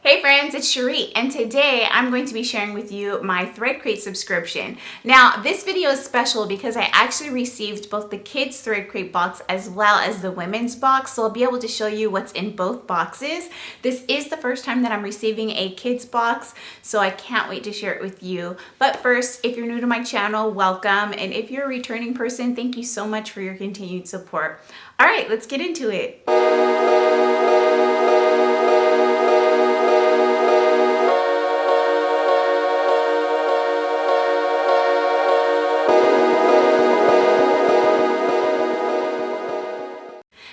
Hey friends, it's Shereé, and today I'm going to be sharing with you my ThreadCrate subscription. Now, this video is special because I actually received both the kids ThreadCrate box as well as the women's box, so I'll be able to show you what's in both boxes. This is the first time that I'm receiving a kids box, so I can't wait to share it with you. But first, if you're new to my channel, welcome, and if you're a returning person, thank you so much for your continued support. All right, let's get into it.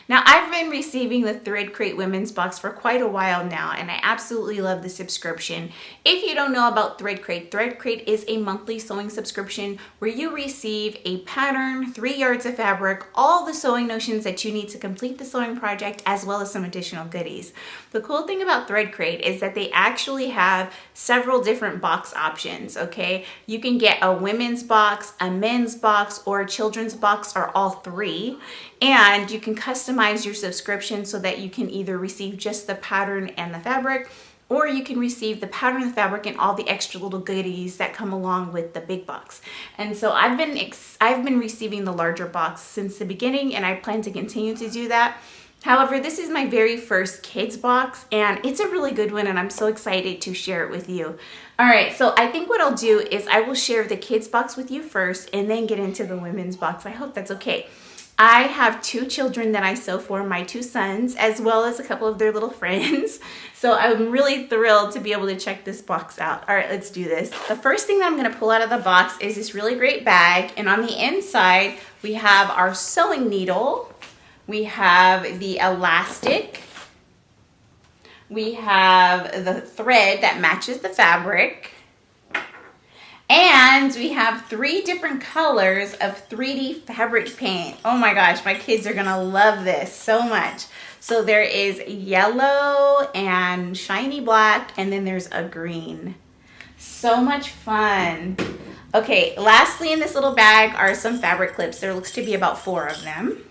Now, I've been receiving the ThreadCrate women's box for quite a while now, and I absolutely love the subscription. If you don't know about ThreadCrate, ThreadCrate is a monthly sewing subscription where you receive a pattern, 3 yards of fabric, all the sewing notions that you need to complete the sewing project, as well as some additional goodies. The cool thing about ThreadCrate is that they actually have several different box options, okay? You can get a women's box, a men's box, or a children's box, or all three. And you can customize your subscription so that you can either receive just the pattern and the fabric, or you can receive the pattern and the fabric and all the extra little goodies that come along with the big box. And so I've been receiving the larger box since the beginning, and I plan to continue to do that. However, this is my very first kids box, and it's a really good one, and I'm so excited to share it with you. All right, so I think what I'll do is I will share the kids box with you first and then get into the women's box. I hope that's okay. I have 2 children that I sew for, my 2 sons, as well as a couple of their little friends. So I'm really thrilled to be able to check this box out. All right, let's do this. The first thing that I'm gonna pull out of the box is this really great bag. And on the inside, we have our sewing needle. We have the elastic. We have the thread that matches the fabric. And we have 3 different colors of 3D fabric paint. Oh my gosh, my kids are gonna love this so much. So there is yellow and shiny black, and then there's a green. So much fun. Okay, lastly in this little bag are some fabric clips. There looks to be about 4 of them.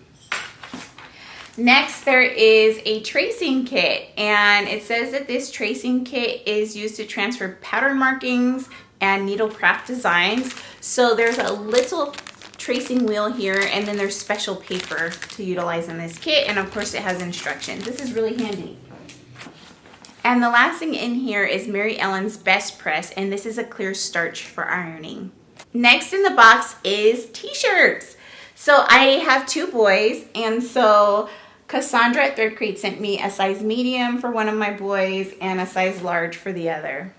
Next, there is a tracing kit, and it says that this tracing kit is used to transfer pattern markings and needle craft designs. So there's a little tracing wheel here, and then there's special paper to utilize in this kit, and of course it has instructions. This is really handy. And the last thing in here is Mary Ellen's Best Press, and this is a clear starch for ironing. Next in the box is t-shirts. So I have 2 boys, and so Cassandra at ThreadCrate sent me a size medium for one of my boys and a size large for the other.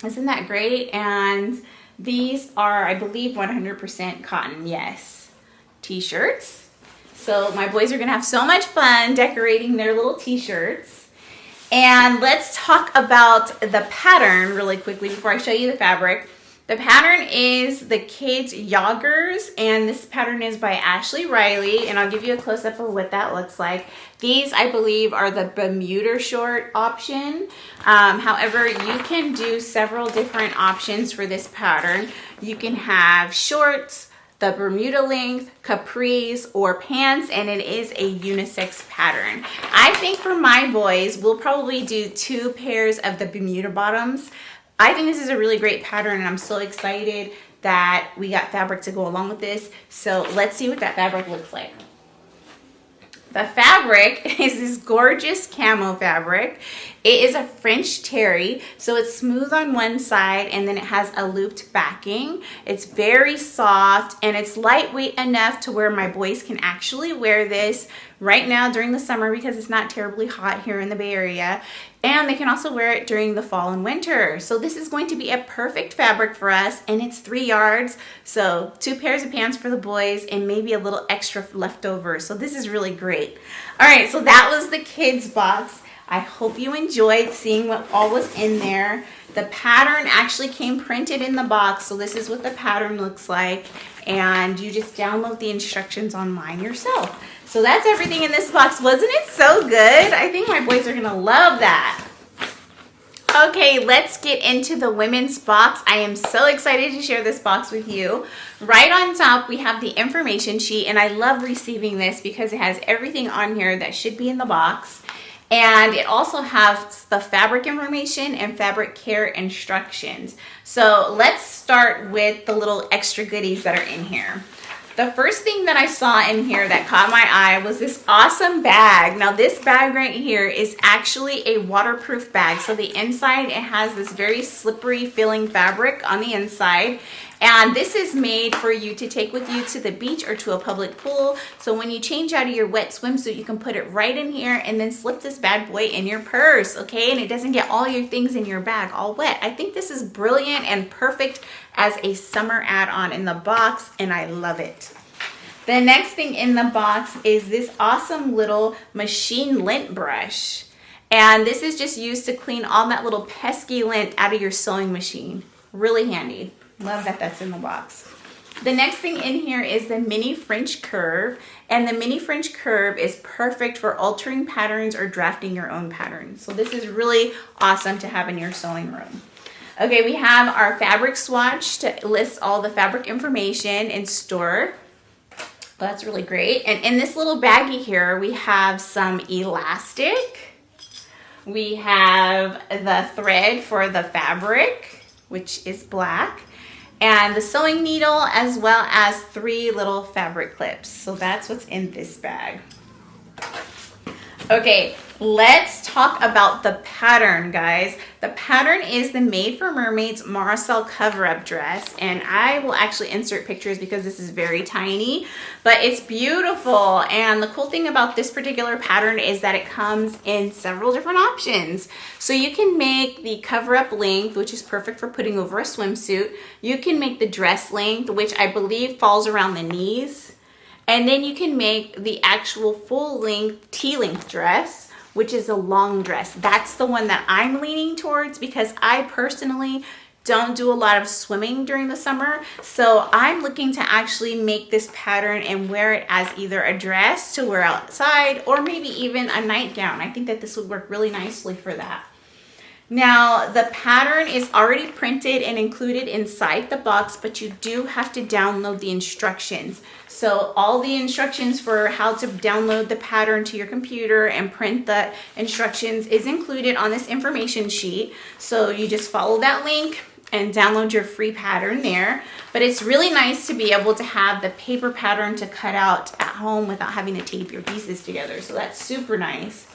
Isn't that great? And these are, I believe, 100% cotton, yes, t-shirts. So my boys are gonna have so much fun decorating their little t-shirts. And let's talk about the pattern really quickly before I show you the fabric. The pattern is the kids' Joggers, and this pattern is by Ashley Riley, and I'll give you a close-up of what that looks like. These, I believe, are the Bermuda short option. However, you can do several different options for this pattern. You can have shorts, the Bermuda length, capris, or pants, and it is a unisex pattern. I think for my boys, we'll probably do 2 pairs of the Bermuda bottoms. I think this is a really great pattern, and I'm so excited that we got fabric to go along with this. So let's see what that fabric looks like. The fabric is this gorgeous camo fabric. It is a French terry, so it's smooth on one side, and then it has a looped backing. It's very soft, and it's lightweight enough to where my boys can actually wear this right now during the summer because it's not terribly hot here in the Bay Area. And they can also wear it during the fall and winter. So this is going to be a perfect fabric for us, and it's 3 yards. So 2 pairs of pants for the boys and maybe a little extra left over. So this is really great. All right, so that was the kids box. I hope you enjoyed seeing what all was in there. The pattern actually came printed in the box, so this is what the pattern looks like. And you just download the instructions online yourself. So that's everything in this box. Wasn't it so good? I think my boys are gonna love that. Okay, let's get into the women's box. I am so excited to share this box with you. Right on top, we have the information sheet, and I love receiving this because it has everything on here that should be in the box. And it also has the fabric information and fabric care instructions. So let's start with the little extra goodies that are in here. The first thing that I saw in here that caught my eye was this awesome bag. Now this bag right here is actually a waterproof bag. So the inside, it has this very slippery feeling fabric on the inside. And this is made for you to take with you to the beach or to a public pool. So when you change out of your wet swimsuit, you can put it right in here and then slip this bad boy in your purse, okay? And it doesn't get all your things in your bag all wet. I think this is brilliant and perfect as a summer add-on in the box, and I love it. The next thing in the box is this awesome little machine lint brush. And this is just used to clean all that little pesky lint out of your sewing machine. Really handy. Love that that's in the box. The next thing in here is the mini French curve, and the mini French curve is perfect for altering patterns or drafting your own patterns. So this is really awesome to have in your sewing room. Okay, we have our fabric swatch to list all the fabric information in store. Well, that's really great. And in this little baggie here, we have some elastic. We have the thread for the fabric, which is black, and the sewing needle, as well as 3 little fabric clips. So that's what's in this bag. Okay, let's talk about the pattern, guys. The pattern is the Made for Mermaids Marcel cover-up dress, and I will actually insert pictures because this is very tiny, but it's beautiful. And the cool thing about this particular pattern is that it comes in several different options. So you can make the cover-up length, which is perfect for putting over a swimsuit. You can make the dress length, which I believe falls around the knees. And then you can make the actual full length T-length dress, which is a long dress. That's the one that I'm leaning towards because I personally don't do a lot of swimming during the summer. So I'm looking to actually make this pattern and wear it as either a dress to wear outside or maybe even a nightgown. I think that this would work really nicely for that. Now, the pattern is already printed and included inside the box, but you do have to download the instructions. So all the instructions for how to download the pattern to your computer and print the instructions is included on this information sheet. So you just follow that link and download your free pattern there. But it's really nice to be able to have the paper pattern to cut out at home without having to tape your pieces together. So that's super nice.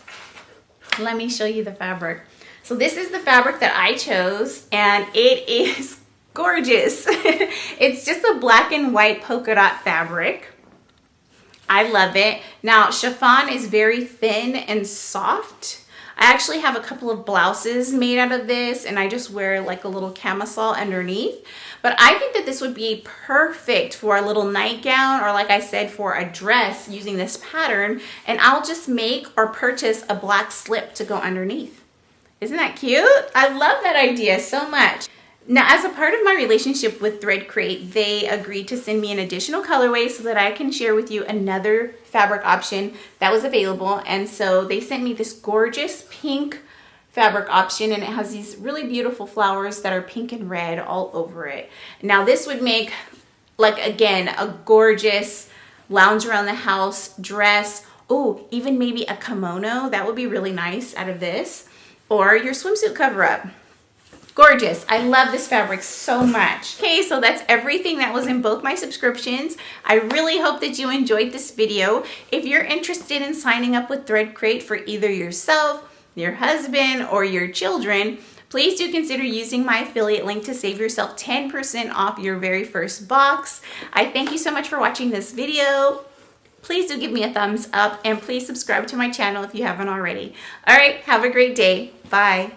Let me show you the fabric. So this is the fabric that I chose, and it is gorgeous. It's just a black and white polka dot fabric. I love it. Now, chiffon is very thin and soft. I actually have a couple of blouses made out of this, and I just wear like a little camisole underneath. But I think that this would be perfect for a little nightgown, or like I said, for a dress using this pattern. And I'll just make or purchase a black slip to go underneath. Isn't that cute? I love that idea so much. Now, as a part of my relationship with ThreadCrate, they agreed to send me an additional colorway so that I can share with you another fabric option that was available. And so they sent me this gorgeous pink fabric option, and it has these really beautiful flowers that are pink and red all over it. Now, this would make, like, again, a gorgeous lounge around the house dress. Oh, even maybe a kimono. That would be really nice out of this. Or your swimsuit cover-up. Gorgeous. I love this fabric so much. Okay, so that's everything that was in both my subscriptions. I really hope that you enjoyed this video. If you're interested in signing up with ThreadCrate for either yourself, your husband, or your children, please do consider using my affiliate link to save yourself 10% off your very first box. I thank you so much for watching this video. Please do give me a thumbs up, and please subscribe to my channel if you haven't already. All right, have a great day. Bye.